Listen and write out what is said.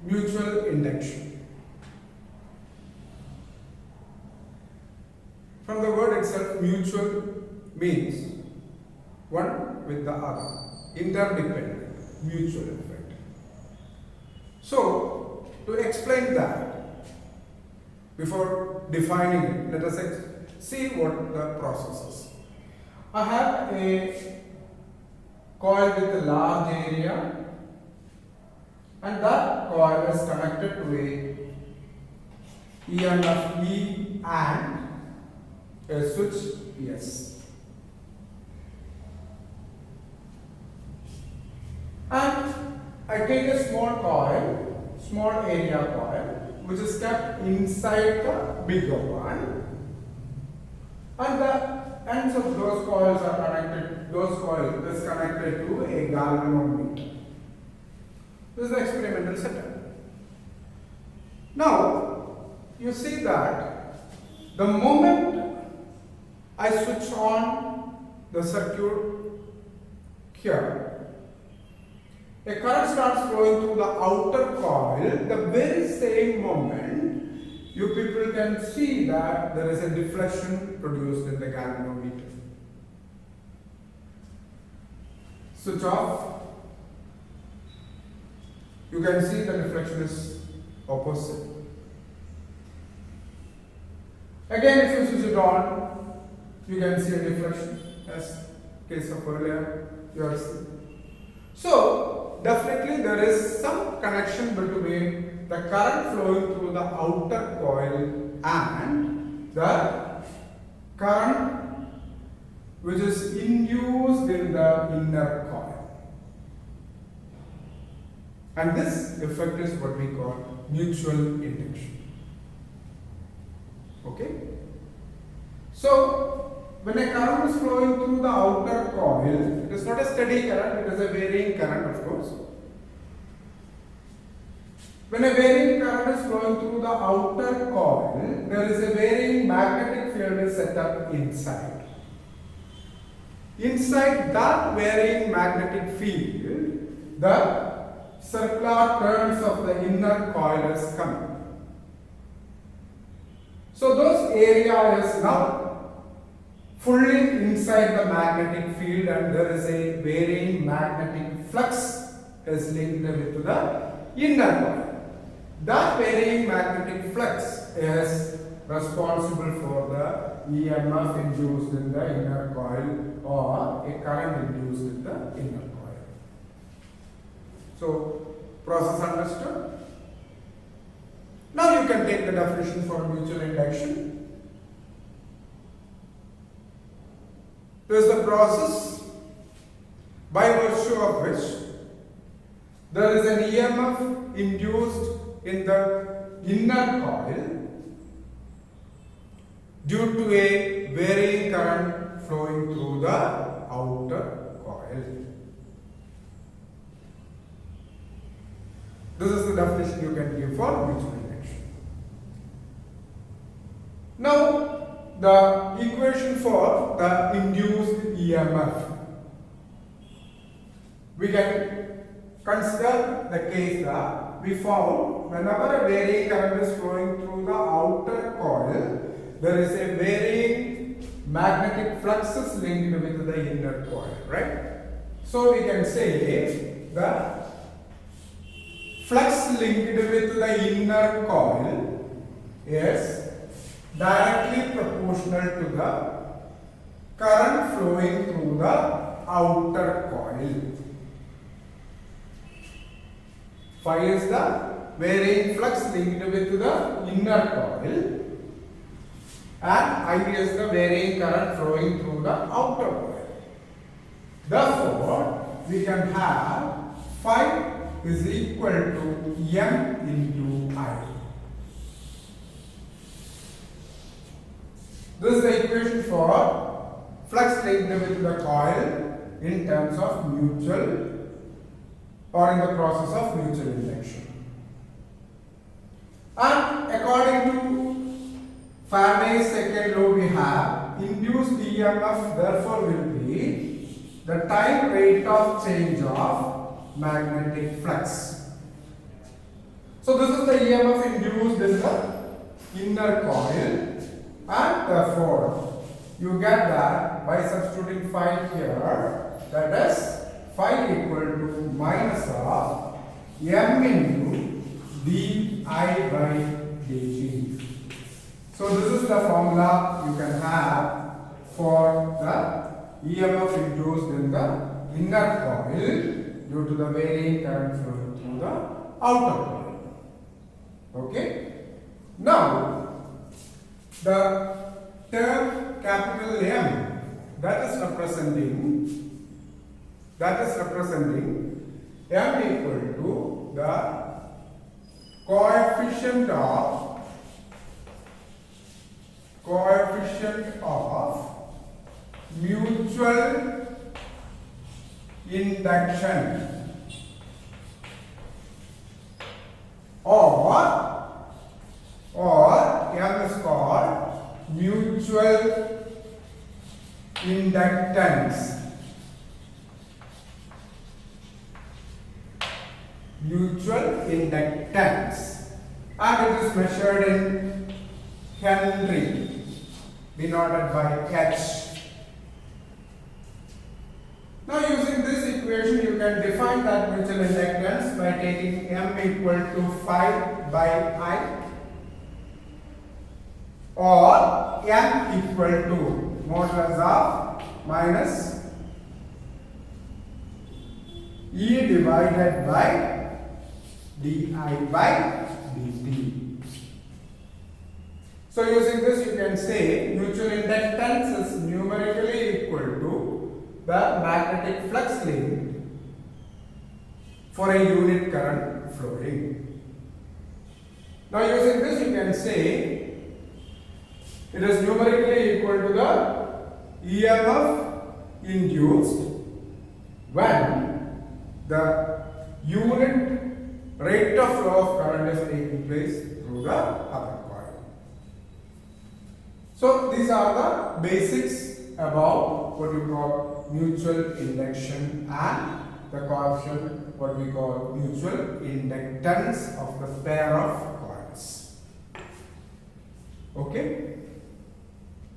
mutual induction. From the word itself, mutual means one with the other, interdependent, mutual effect. So, to explain that, before defining it, let us see what the process is. I have a coil with a large area, and that coil is connected to a EMF E and a switch S. And I take a small coil, small area coil, which is kept inside the bigger one, and the ends of those coils are connected, those coils is connected to a galvanometer. This is the experimental setup. Now, you see that the moment I switch on the circuit here, a current starts flowing through the outer coil. The very same moment, you people can see that there is a deflection produced in the galvanometer. Switch off. You can see the deflection is opposite. Again, if you switch it on, you can see a deflection, as case of earlier you have seen. So, definitely there is some connection between the current flowing through the outer coil and the current which is induced in the inner coil. And this effect is what we call mutual induction. Okay? So, when a current is flowing through the outer coil, it is not a steady current, it is a varying current, of course. When a varying current is flowing through the outer coil, there is a varying magnetic field is set up inside. Inside that varying magnetic field, the circular turns of the inner coil is coming. So those area is now fully inside the magnetic field, and there is a varying magnetic flux is linked with the inner coil. That varying magnetic flux is responsible for the EMF induced in the inner coil or a current induced in the inner coil. So, process understood? Now you can take the definition for mutual induction. This is the process by virtue of which there is an EMF induced in the inner coil due to a varying current flowing through the outer coil. This is the definition you can give for mutual induction. Now, the equation for the induced EMF. We can consider the case that we found whenever a varying current is flowing through the outer coil, there is a varying magnetic fluxes linked with the inner coil, right? So we can say the flux linked with the inner coil is directly proportional to the current flowing through the outer coil. Phi is the varying flux linked with the inner coil, and I is the varying current flowing through the outer coil. Therefore, we can have phi is equal to M into I. This is the equation for flux linked with the coil in terms of mutual or in the process of mutual induction. And according to Faraday's second law, we have induced EMF therefore will be the time rate of change of magnetic flux. So this is the EMF induced in the inner coil, and therefore you get that by substituting phi here, that is phi equal to minus of m into di by dt. So this is the formula you can have for the EMF induced in the inner coil due to the varying current flowing through the outer coil. Okay. Now the term capital M that is representing M equal to the coefficient of mutual induction, or M is called mutual inductance. And it is measured in Henry, denoted by H. Now using this equation you can define that mutual inductance by taking M equal to phi by I, or M equal to modulus of minus E divided by di by dt. So using this you can say mutual inductance is numerically equal to the magnetic flux linked for a unit current flowing. Now using this you can say it is numerically equal to the EMF induced when the unit rate of flow of current is taking place through the other coil. So these are the basics about what we call mutual induction and the coefficient what we call mutual inductance of the pair of coils. Okay.